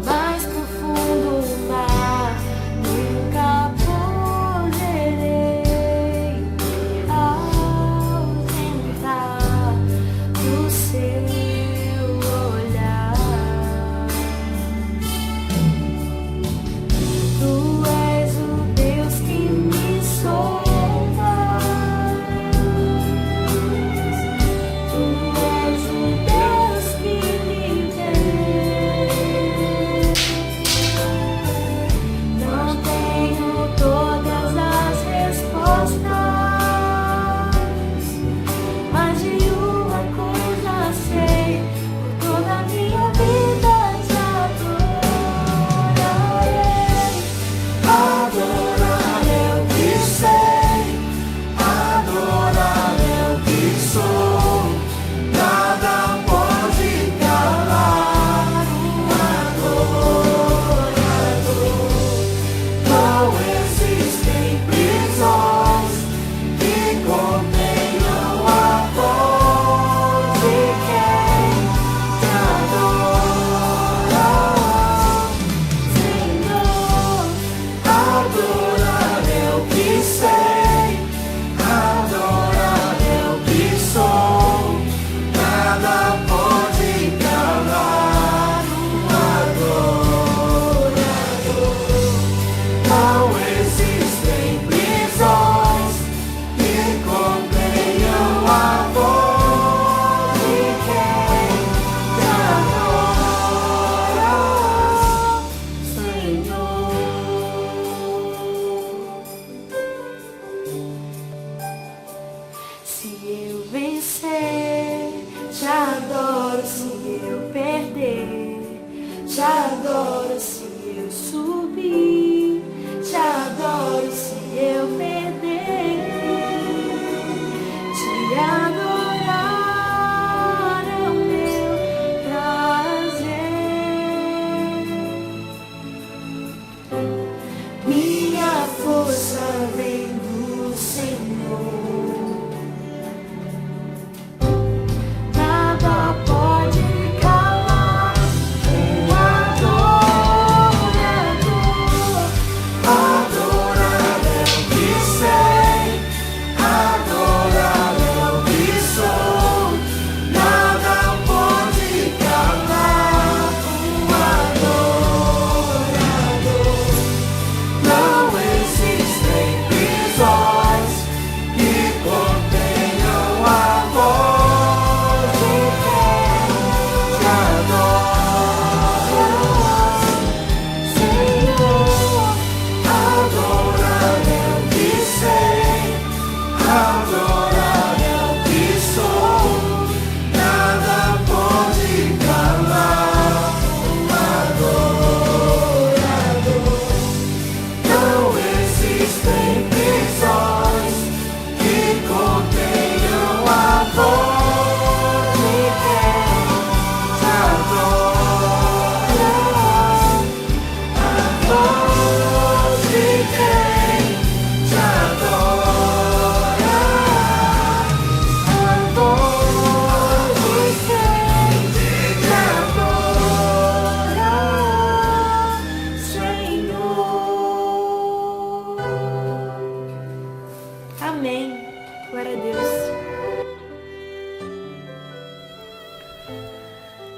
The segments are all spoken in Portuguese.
mais profundo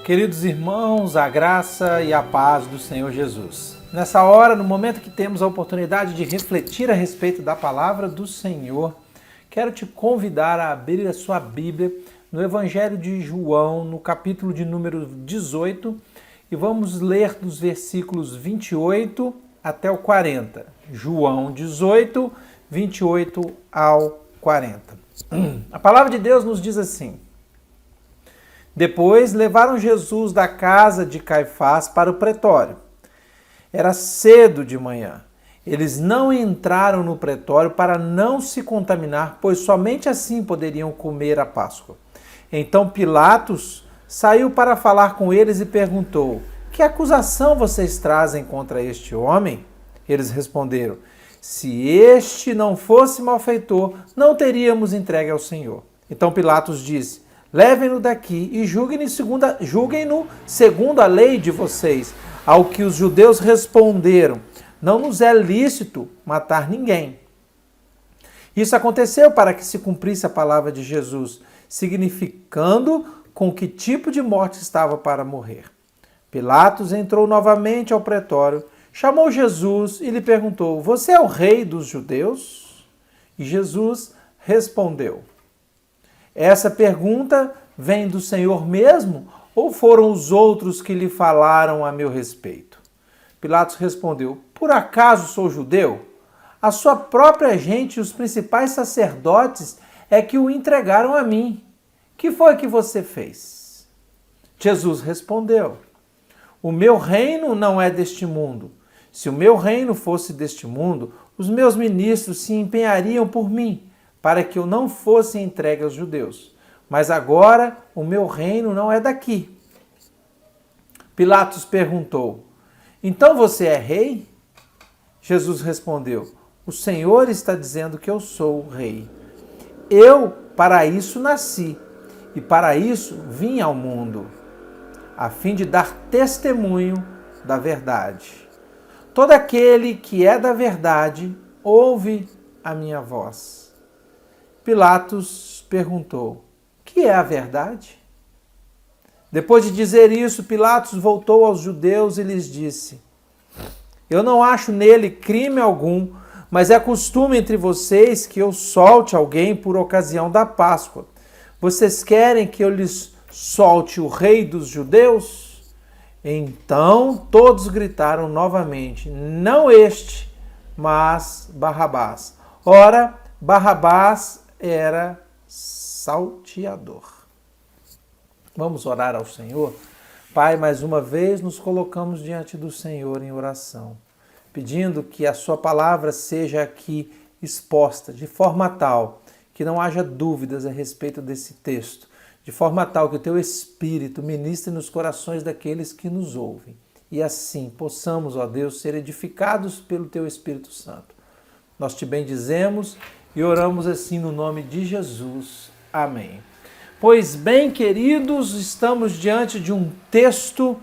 Queridos irmãos, a graça e a paz do Senhor Jesus. Nessa hora, no momento que temos a oportunidade de refletir a respeito da palavra do Senhor, quero te convidar a abrir a sua Bíblia no Evangelho de João, no capítulo de número 18, e vamos ler dos versículos 28 até o 40. João 18, 28 ao 40. A palavra de Deus nos diz assim: Depois levaram Jesus da casa de Caifás para o pretório. Era cedo de manhã. Eles não entraram no pretório para não se contaminar, pois somente assim poderiam comer a Páscoa. Então Pilatos saiu para falar com eles e perguntou: Que acusação vocês trazem contra este homem? Eles responderam: Se este não fosse malfeitor, não teríamos entregue ao Senhor. Então Pilatos disse: Levem-no daqui e julguem-no segundo a lei de vocês. Ao que os judeus responderam: Não nos é lícito matar ninguém. Isso aconteceu para que se cumprisse a palavra de Jesus, significando com que tipo de morte estava para morrer. Pilatos entrou novamente ao pretório, chamou Jesus e lhe perguntou: Você é o rei dos judeus? E Jesus respondeu: Essa pergunta vem do Senhor mesmo, ou foram os outros que lhe falaram a meu respeito? Pilatos respondeu: Por acaso sou judeu? A sua própria gente e os principais sacerdotes é que o entregaram a mim. que foi que você fez? Jesus respondeu: o meu reino não é deste mundo. Se o meu reino fosse deste mundo, os meus ministros se empenhariam por mim, para que eu não fosse entregue aos judeus. Mas agora o meu reino não é daqui. Pilatos perguntou: então você é rei? Jesus respondeu: o Senhor está dizendo que eu sou o rei. Eu para isso nasci e para isso vim ao mundo, a fim de dar testemunho da verdade. Todo aquele que é da verdade ouve a minha voz. Pilatos perguntou: que é a verdade? Depois de dizer isso, Pilatos voltou aos judeus e lhes disse: eu não acho nele crime algum, mas é costume entre vocês que eu solte alguém por ocasião da Páscoa. Vocês querem que eu lhes solte o rei dos judeus? Então todos gritaram novamente: não este, mas Barrabás. Ora, Barrabás era salteador. Vamos orar ao Senhor? Pai, mais uma vez nos colocamos diante do Senhor em oração, pedindo que a sua palavra seja aqui exposta de forma tal que não haja dúvidas a respeito desse texto, de forma tal que o teu Espírito ministre nos corações daqueles que nos ouvem. E assim possamos, ó Deus, ser edificados pelo teu Espírito Santo. Nós te bendizemos e oramos assim no nome de Jesus. Amém. Pois bem, queridos, estamos diante de um texto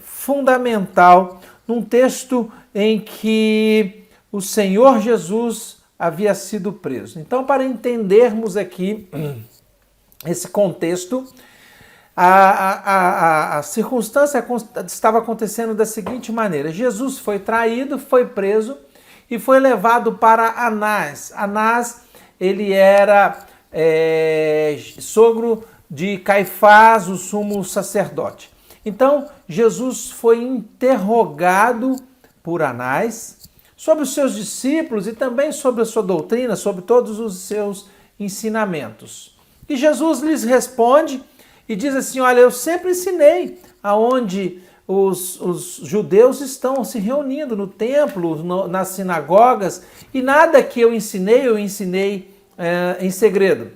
fundamental, num texto em que o Senhor Jesus havia sido preso. Então, para entendermos aqui esse contexto, a circunstância estava acontecendo da seguinte maneira: Jesus foi traído, foi preso e foi levado para Anás. Anás, ele era sogro de Caifás, o sumo sacerdote. Então, Jesus foi interrogado por Anás sobre os seus discípulos e também sobre a sua doutrina, sobre todos os seus ensinamentos. E Jesus lhes responde e diz assim: olha, eu sempre ensinei aonde os judeus estão se reunindo no templo, nas sinagogas, e nada que eu ensinei em segredo.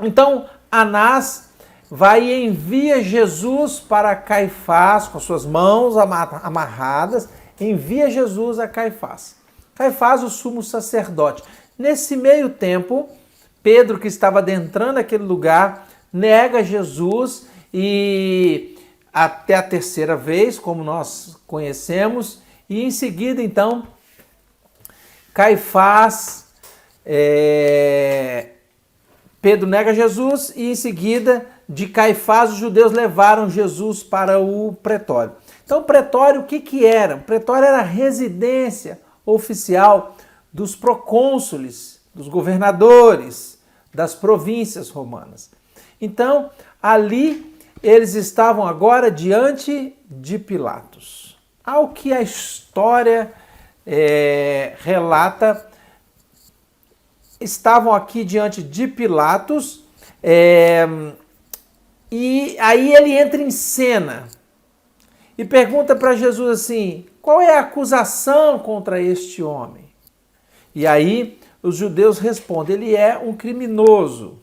Então, Anás vai e envia Jesus para Caifás, com suas mãos amarradas, envia Jesus a Caifás. Caifás, o sumo sacerdote. Nesse meio tempo, Pedro, que estava adentrando aquele lugar, nega Jesus e até a terceira vez, como nós conhecemos, e em seguida, então, Caifás, Pedro nega Jesus e em seguida de Caifás os judeus levaram Jesus para o pretório. Então o pretório o que era? O pretório era a residência oficial dos procônsules, dos governadores das províncias romanas. Então ali eles estavam agora diante de Pilatos. Ao que a história relata, estavam aqui diante de Pilatos, e aí ele entra em cena e pergunta para Jesus assim: qual é a acusação contra este homem? E aí os judeus respondem: ele é um criminoso.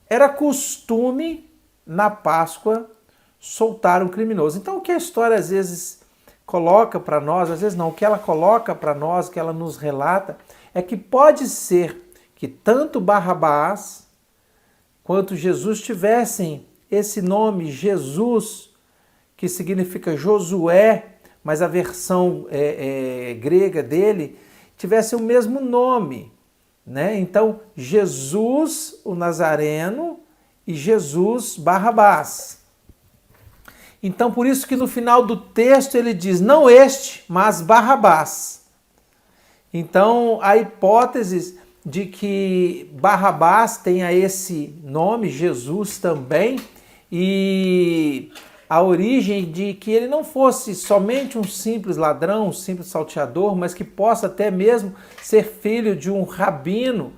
Era costume na Páscoa soltar um criminoso. Então o que a história às vezes coloca para nós, às vezes não, o que ela coloca para nós, o que ela nos relata, é que pode ser que tanto Barrabás quanto Jesus tivessem esse nome Jesus, que significa Josué, mas a versão grega dele tivesse o mesmo nome, né? Então, Jesus, o Nazareno, e Jesus, Barrabás. Então, por isso que no final do texto ele diz, não este, mas Barrabás. Então, a hipótese de que Barrabás tenha esse nome, Jesus também, e a origem de que ele não fosse somente um simples ladrão, um simples salteador, mas que possa até mesmo ser filho de um rabino.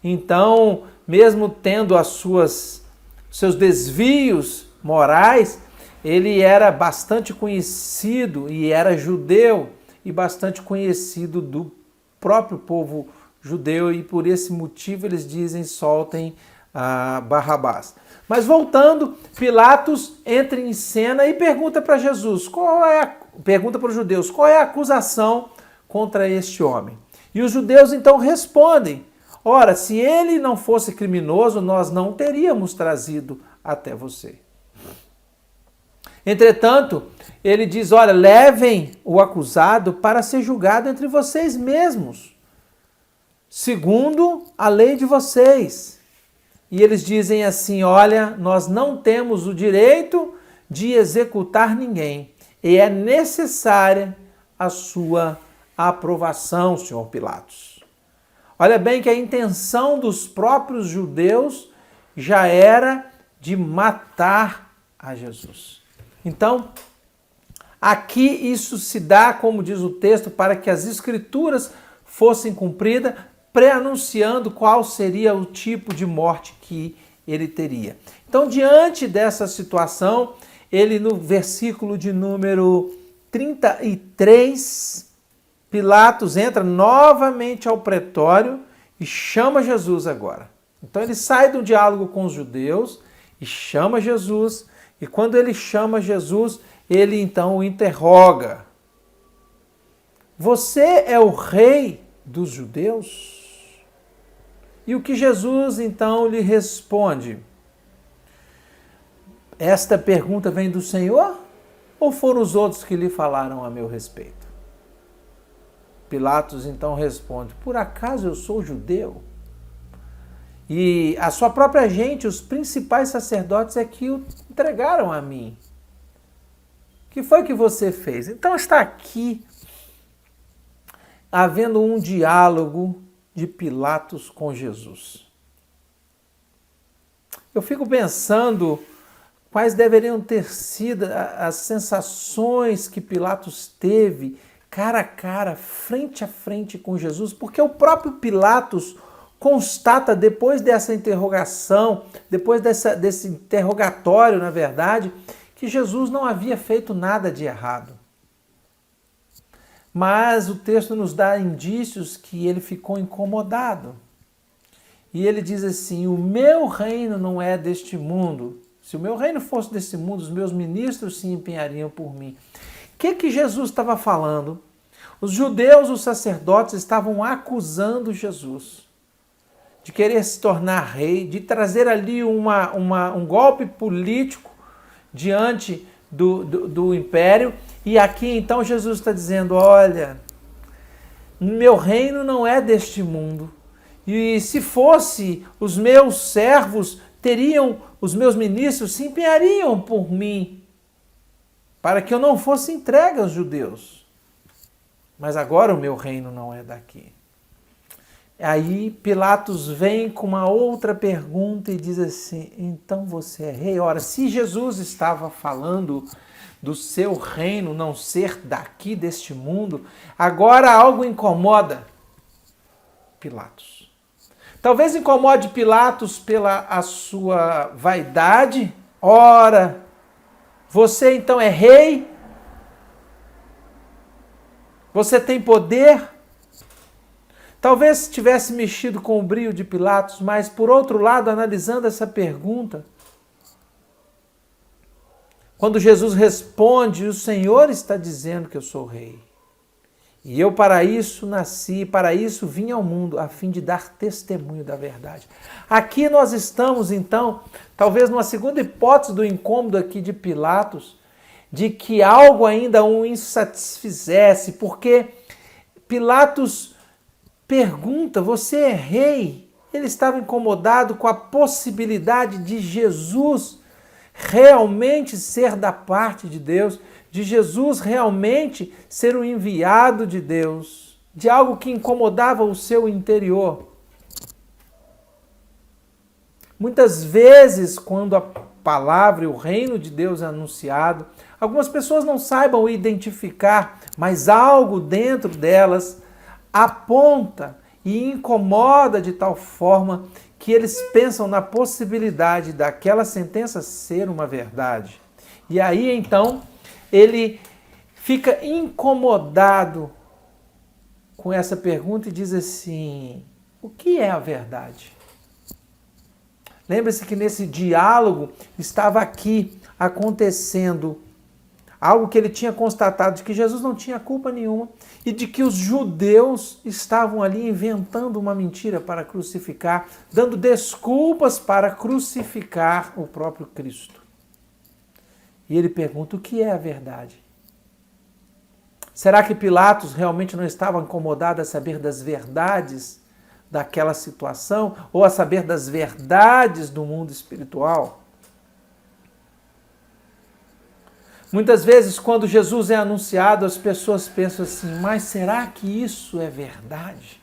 Então, mesmo tendo seus desvios morais, ele era bastante conhecido e era judeu e bastante conhecido do próprio povo judeu, e por esse motivo eles dizem: soltem Barrabás. Mas voltando, Pilatos entra em cena e pergunta para Jesus, pergunta para os judeus, qual é a acusação contra este homem? E os judeus então respondem: ora, se ele não fosse criminoso, nós não teríamos trazido até você. Entretanto, ele diz: olha, levem o acusado para ser julgado entre vocês mesmos, segundo a lei de vocês. E eles dizem assim: olha, nós não temos o direito de executar ninguém, e é necessária a sua aprovação, senhor Pilatos. Olha bem que a intenção dos próprios judeus já era de matar a Jesus. Então, aqui isso se dá, como diz o texto, para que as escrituras fossem cumpridas, pré-anunciando qual seria o tipo de morte que ele teria. Então, diante dessa situação, ele no versículo de número 33, Pilatos entra novamente ao pretório e chama Jesus agora. Então ele sai do diálogo com os judeus e chama Jesus, e quando ele chama Jesus, ele então o interroga: você é o rei dos judeus? E o que Jesus então lhe responde? Esta pergunta vem do Senhor ou foram os outros que lhe falaram a meu respeito? Pilatos então responde: por acaso eu sou judeu? E a sua própria gente, os principais sacerdotes, é que o entregaram a mim. O que foi que você fez? Então está aqui havendo um diálogo de Pilatos com Jesus. Eu fico pensando quais deveriam ter sido as sensações que Pilatos teve cara a cara, frente a frente com Jesus, porque o próprio Pilatos constata, depois dessa interrogação, depois desse interrogatório, na verdade, que Jesus não havia feito nada de errado. Mas o texto nos dá indícios que ele ficou incomodado. E ele diz assim: o meu reino não é deste mundo. Se o meu reino fosse deste mundo, os meus ministros se empenhariam por mim. O que Jesus estava falando? Os judeus, os sacerdotes, estavam acusando Jesus de querer se tornar rei, de trazer ali um golpe político diante do império. E aqui então Jesus está dizendo: olha, meu reino não é deste mundo. E se fosse, os meus servos os meus ministros se empenhariam por mim, para que eu não fosse entregue aos judeus. Mas agora o meu reino não é daqui. Aí Pilatos vem com uma outra pergunta e diz assim: então você é rei? Ora, se Jesus estava falando do seu reino não ser daqui deste mundo, agora algo incomoda Pilatos. Talvez incomode Pilatos pela a sua vaidade. Ora, você então é rei? Você tem poder? Talvez tivesse mexido com o brio de Pilatos, mas por outro lado, analisando essa pergunta, quando Jesus responde: o Senhor está dizendo que eu sou rei. E eu para isso nasci, para isso vim ao mundo, a fim de dar testemunho da verdade. Aqui nós estamos, então, talvez numa segunda hipótese do incômodo aqui de Pilatos, de que algo ainda o insatisfizesse, porque Pilatos pergunta: você é rei? Ele estava incomodado com a possibilidade de Jesus realmente ser da parte de Deus, de Jesus realmente ser o enviado de Deus, de algo que incomodava o seu interior. Muitas vezes, quando a palavra e o reino de Deus é anunciado, algumas pessoas não saibam identificar, mas algo dentro delas aponta e incomoda de tal forma que eles pensam na possibilidade daquela sentença ser uma verdade. E aí, então, ele fica incomodado com essa pergunta e diz assim: o que é a verdade? Lembre-se que nesse diálogo estava aqui acontecendo algo que ele tinha constatado, de que Jesus não tinha culpa nenhuma e de que os judeus estavam ali inventando uma mentira para crucificar, dando desculpas para crucificar o próprio Cristo. E ele pergunta: o que é a verdade? Será que Pilatos realmente não estava incomodado a saber das verdades daquela situação ou a saber das verdades do mundo espiritual? Muitas vezes, quando Jesus é anunciado, as pessoas pensam assim: mas será que isso é verdade?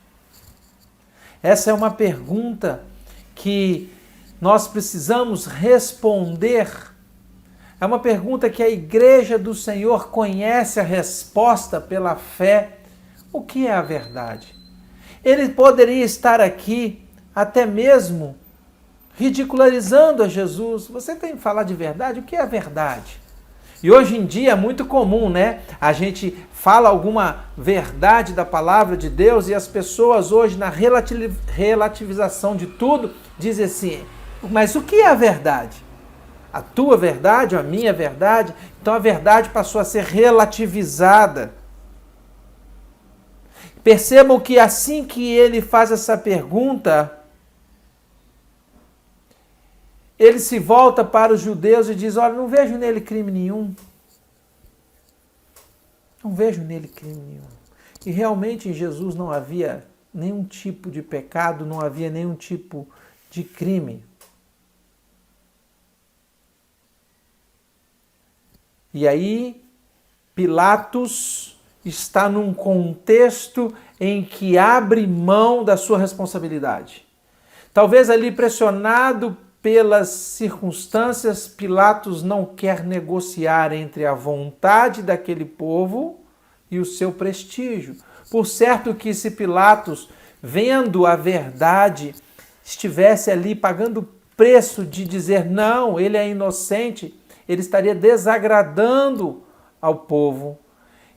Essa é uma pergunta que nós precisamos responder. É uma pergunta que a Igreja do Senhor conhece a resposta pela fé. O que é a verdade? Ele poderia estar aqui até mesmo ridicularizando a Jesus. Você tem que falar de verdade? O que é a verdade? E hoje em dia é muito comum, né? A gente fala alguma verdade da palavra de Deus e as pessoas hoje, na relativização de tudo, dizem assim: mas o que é a verdade? A tua verdade ou a minha verdade? Então a verdade passou a ser relativizada. Percebam que assim que ele faz essa pergunta, ele se volta para os judeus e diz: olha, não vejo nele crime nenhum. Não vejo nele crime nenhum. E realmente em Jesus não havia nenhum tipo de pecado, não havia nenhum tipo de crime. E aí, Pilatos está num contexto em que abre mão da sua responsabilidade. Talvez ali pressionado pelas circunstâncias, Pilatos não quer negociar entre a vontade daquele povo e o seu prestígio. Por certo que se Pilatos, vendo a verdade, estivesse ali pagando o preço de dizer não, ele é inocente, ele estaria desagradando ao povo.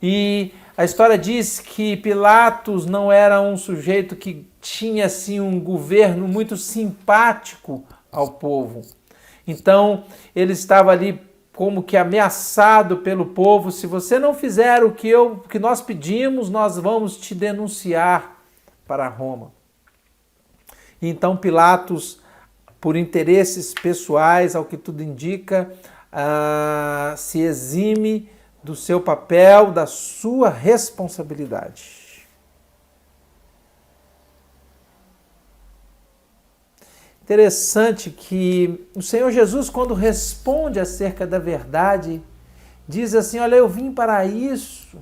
E a história diz que Pilatos não era um sujeito que tinha assim um governo muito simpático ao povo. Então, ele estava ali como que ameaçado pelo povo: se você não fizer o que nós pedimos, nós vamos te denunciar para Roma. E então Pilatos, por interesses pessoais, ao que tudo indica, se exime do seu papel, da sua responsabilidade. Interessante que o Senhor Jesus, quando responde acerca da verdade, diz assim: olha, eu vim para isso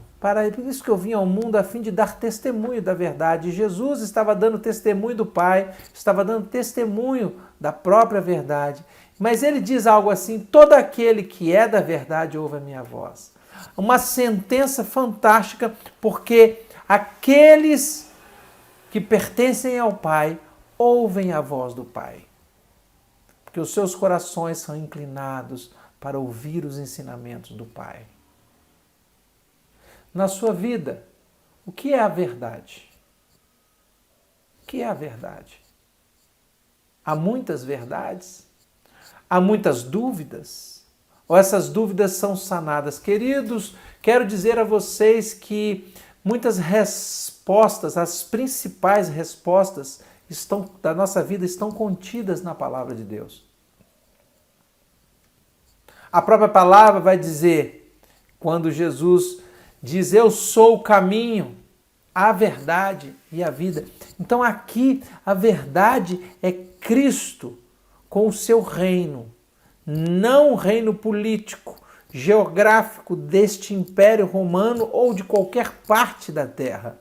que eu vim ao mundo, a fim de dar testemunho da verdade. Jesus estava dando testemunho do Pai, estava dando testemunho da própria verdade. Mas ele diz algo assim: todo aquele que é da verdade ouve a minha voz. Uma sentença fantástica, porque aqueles que pertencem ao Pai ouvem a voz do Pai, porque os seus corações são inclinados para ouvir os ensinamentos do Pai. Na sua vida, o que é a verdade? O que é a verdade? Há muitas verdades? Há muitas dúvidas? Ou essas dúvidas são sanadas? Queridos, quero dizer a vocês que muitas respostas, as principais respostas da nossa vida estão contidas na palavra de Deus. A própria palavra vai dizer, quando Jesus diz: eu sou o caminho, a verdade e a vida. Então aqui a verdade é Cristo com o seu reino, não o reino político, geográfico deste Império Romano ou de qualquer parte da terra,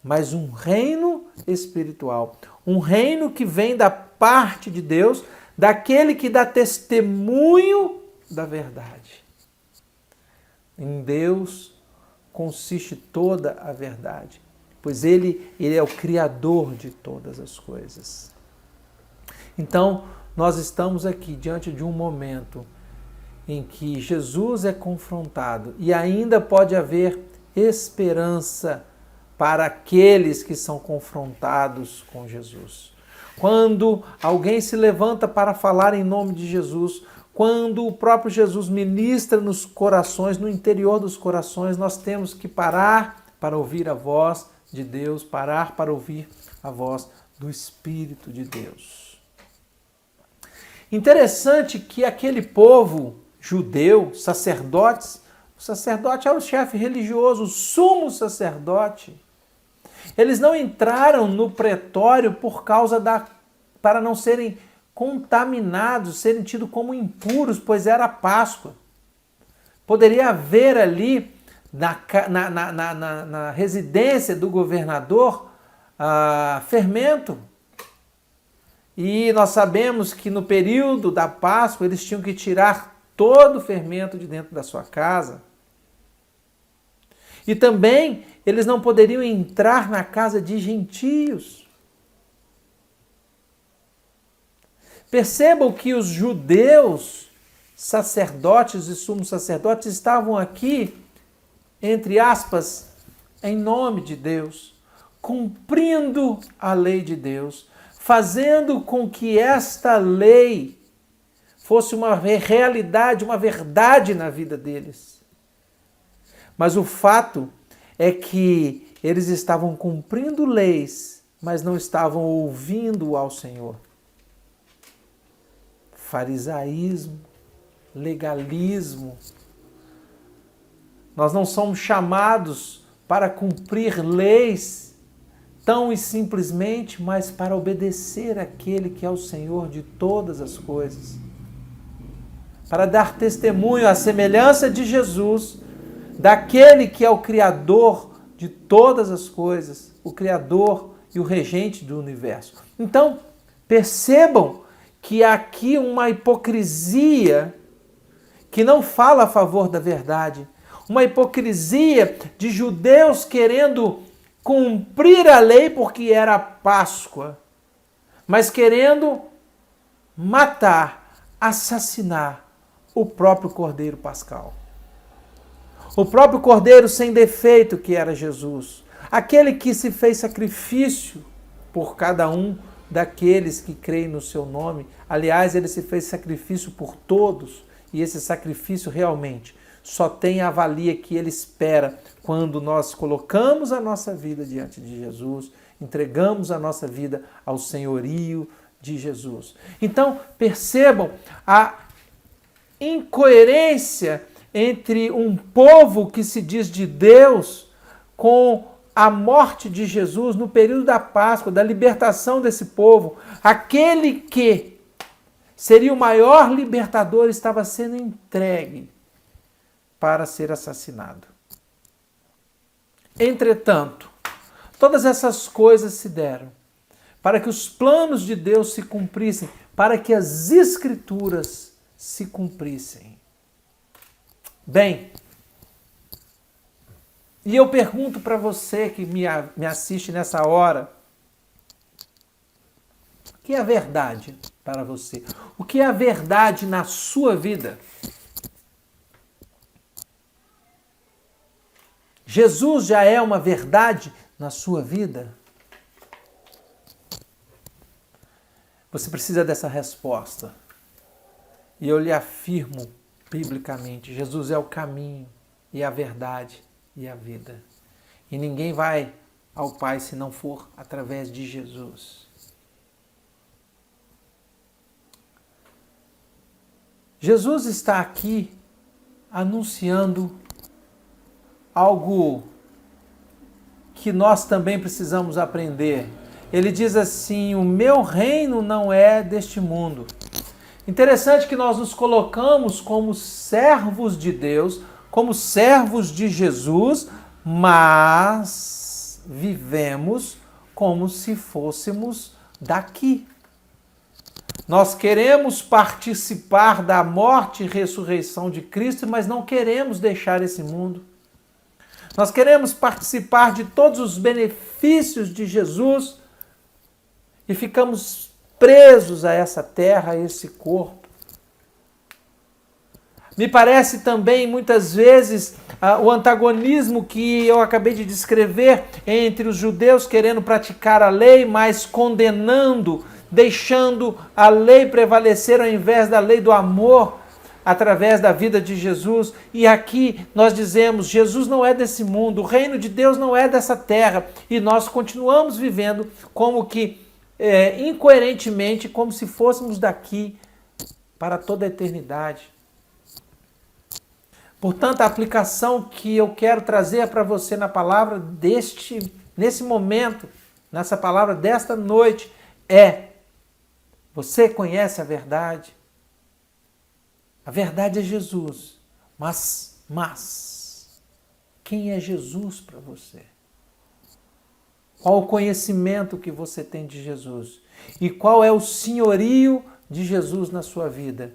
mas um reino espiritual, um reino que vem da parte de Deus, daquele que dá testemunho da verdade. Em Deus consiste toda a verdade, pois Ele é o Criador de todas as coisas. Então, nós estamos aqui diante de um momento em que Jesus é confrontado e ainda pode haver esperança para aqueles que são confrontados com Jesus. Quando alguém se levanta para falar em nome de Jesus, quando o próprio Jesus ministra nos corações, no interior dos corações, nós temos que parar para ouvir a voz de Deus, parar para ouvir a voz do Espírito de Deus. Interessante que aquele povo judeu, sacerdotes, o sacerdote era o chefe religioso, o sumo sacerdote. Eles não entraram no pretório para não serem contaminados, serem tidos como impuros, pois era Páscoa. Poderia haver ali, na residência do governador, fermento. E nós sabemos que no período da Páscoa eles tinham que tirar todo o fermento de dentro da sua casa. E também eles não poderiam entrar na casa de gentios. Percebam que os judeus, sacerdotes e sumos sacerdotes, estavam aqui, entre aspas, em nome de Deus, cumprindo a lei de Deus, fazendo com que esta lei fosse uma realidade, uma verdade na vida deles. Mas o fato é que eles estavam cumprindo leis, mas não estavam ouvindo ao Senhor. Farisaísmo, legalismo. Nós não somos chamados para cumprir leis tão e simplesmente, mas para obedecer àquele que é o Senhor de todas as coisas. Para dar testemunho à semelhança de Jesus, daquele que é o Criador de todas as coisas, o Criador e o regente do universo. Então, percebam que há aqui uma hipocrisia que não fala a favor da verdade, uma hipocrisia de judeus querendo cumprir a lei porque era Páscoa, mas querendo matar, assassinar o próprio Cordeiro Pascal. O próprio Cordeiro sem defeito que era Jesus. Aquele que se fez sacrifício por cada um daqueles que creem no seu nome. Aliás, ele se fez sacrifício por todos. E esse sacrifício realmente só tem a valia que ele espera quando nós colocamos a nossa vida diante de Jesus, entregamos a nossa vida ao senhorio de Jesus. Então, percebam a incoerência entre um povo que se diz de Deus com a morte de Jesus no período da Páscoa, da libertação desse povo. Aquele que seria o maior libertador estava sendo entregue para ser assassinado. Entretanto, todas essas coisas se deram para que os planos de Deus se cumprissem, para que as Escrituras se cumprissem. Bem, e eu pergunto para você que me assiste nessa hora, o que é a verdade para você? O que é a verdade na sua vida? Jesus já é uma verdade na sua vida? Você precisa dessa resposta. E eu lhe afirmo biblicamente, Jesus é o caminho e a verdade e a vida. E ninguém vai ao Pai se não for através de Jesus. Jesus está aqui anunciando algo que nós também precisamos aprender. Ele diz assim: o meu reino não é deste mundo. Interessante que nós nos colocamos como servos de Deus, como servos de Jesus, mas vivemos como se fôssemos daqui. Nós queremos participar da morte e ressurreição de Cristo, mas não queremos deixar esse mundo. Nós queremos participar de todos os benefícios de Jesus e ficamos presos a essa terra, a esse corpo. Me parece também, muitas vezes, o antagonismo que eu acabei de descrever entre os judeus querendo praticar a lei, mas condenando, deixando a lei prevalecer ao invés da lei do amor, através da vida de Jesus. E aqui nós dizemos, Jesus não é desse mundo, o reino de Deus não é dessa terra, e nós continuamos vivendo como que, incoerentemente, como se fôssemos daqui para toda a eternidade. Portanto, a aplicação que eu quero trazer para você na palavra nesse momento, nessa palavra desta noite, você conhece a verdade? A verdade é Jesus, mas quem é Jesus para você? Qual o conhecimento que você tem de Jesus? E qual é o senhorio de Jesus na sua vida?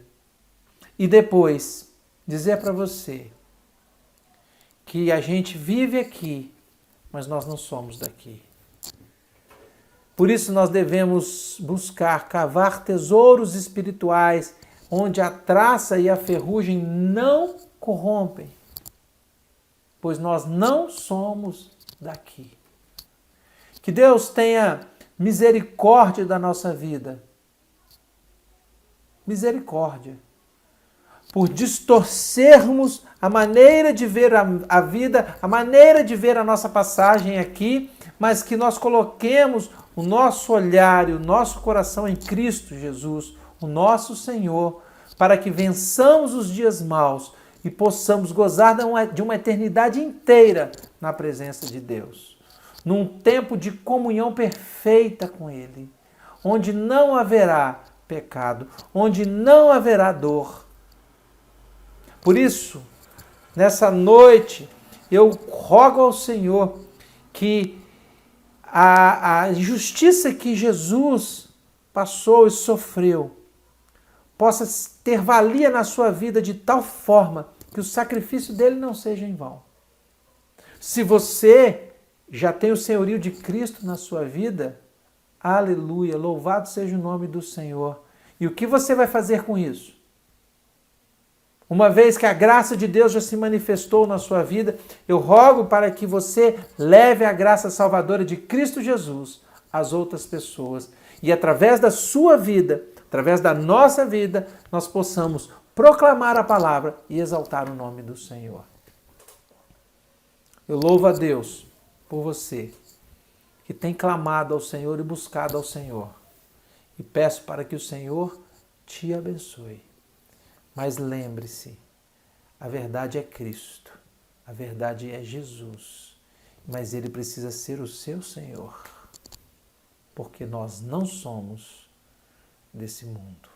E depois, dizer para você que a gente vive aqui, mas nós não somos daqui. Por isso nós devemos buscar cavar tesouros espirituais onde a traça e a ferrugem não corrompem, pois nós não somos daqui. Que Deus tenha misericórdia da nossa vida. Misericórdia. Por distorcermos a maneira de ver a vida, a maneira de ver a nossa passagem aqui, mas que nós coloquemos o nosso olhar e o nosso coração em Cristo Jesus, o nosso Senhor, para que vençamos os dias maus e possamos gozar de uma eternidade inteira na presença de Deus, num tempo de comunhão perfeita com Ele, onde não haverá pecado, onde não haverá dor. Por isso, nessa noite, eu rogo ao Senhor que a justiça que Jesus passou e sofreu possa ter valia na sua vida de tal forma que o sacrifício dele não seja em vão. Se você já tem o senhorio de Cristo na sua vida, aleluia, louvado seja o nome do Senhor. E o que você vai fazer com isso? Uma vez que a graça de Deus já se manifestou na sua vida, eu rogo para que você leve a graça salvadora de Cristo Jesus às outras pessoas. E através da sua vida, através da nossa vida, nós possamos proclamar a palavra e exaltar o nome do Senhor. Eu louvo a Deus por você que tem clamado ao Senhor e buscado ao Senhor. E peço para que o Senhor te abençoe. Mas lembre-se, a verdade é Cristo, a verdade é Jesus, mas Ele precisa ser o seu Senhor, porque nós não somos desse mundo.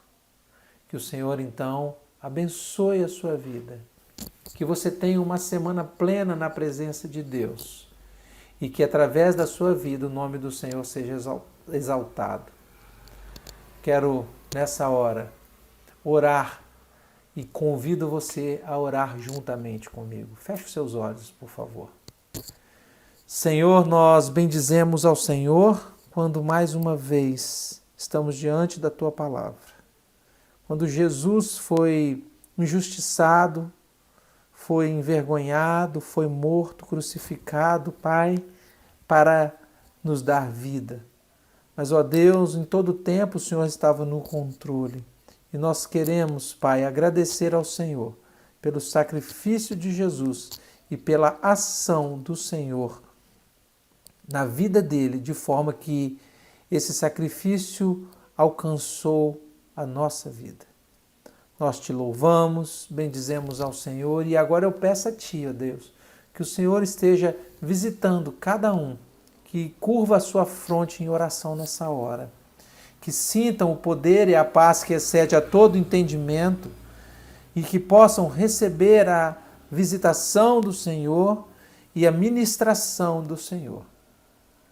Que o Senhor, então, abençoe a sua vida, que você tenha uma semana plena na presença de Deus e que através da sua vida o nome do Senhor seja exaltado. Quero, nessa hora, orar e convido você a orar juntamente comigo. Feche os seus olhos, por favor. Senhor, nós bendizemos ao Senhor quando mais uma vez estamos diante da Tua palavra. Quando Jesus foi injustiçado, foi envergonhado, foi morto, crucificado, Pai, para nos dar vida. Mas, ó Deus, em todo tempo o Senhor estava no controle. E nós queremos, Pai, agradecer ao Senhor pelo sacrifício de Jesus e pela ação do Senhor na vida dele, de forma que esse sacrifício alcançou a nossa vida. Nós te louvamos, bendizemos ao Senhor e agora eu peço a Ti, ó Deus, que o Senhor esteja visitando cada um que curva a sua fronte em oração nessa hora. Que sintam o poder e a paz que excede a todo entendimento e que possam receber a visitação do Senhor e a ministração do Senhor.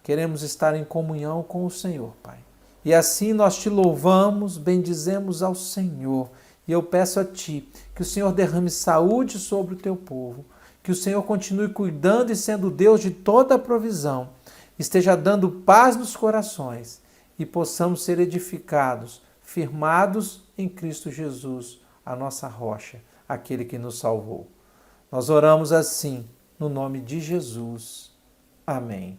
Queremos estar em comunhão com o Senhor, Pai. E assim nós te louvamos, bendizemos ao Senhor. E eu peço a Ti que o Senhor derrame saúde sobre o Teu povo, que o Senhor continue cuidando e sendo Deus de toda a provisão, esteja dando paz nos corações e possamos ser edificados, firmados em Cristo Jesus, a nossa rocha, aquele que nos salvou. Nós oramos assim, no nome de Jesus. Amém.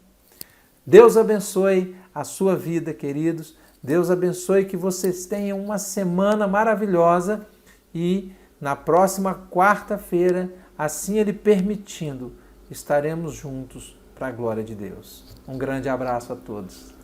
Deus abençoe a sua vida, queridos. Deus abençoe que vocês tenham uma semana maravilhosa e na próxima quarta-feira, assim Ele permitindo, estaremos juntos para a glória de Deus. Um grande abraço a todos.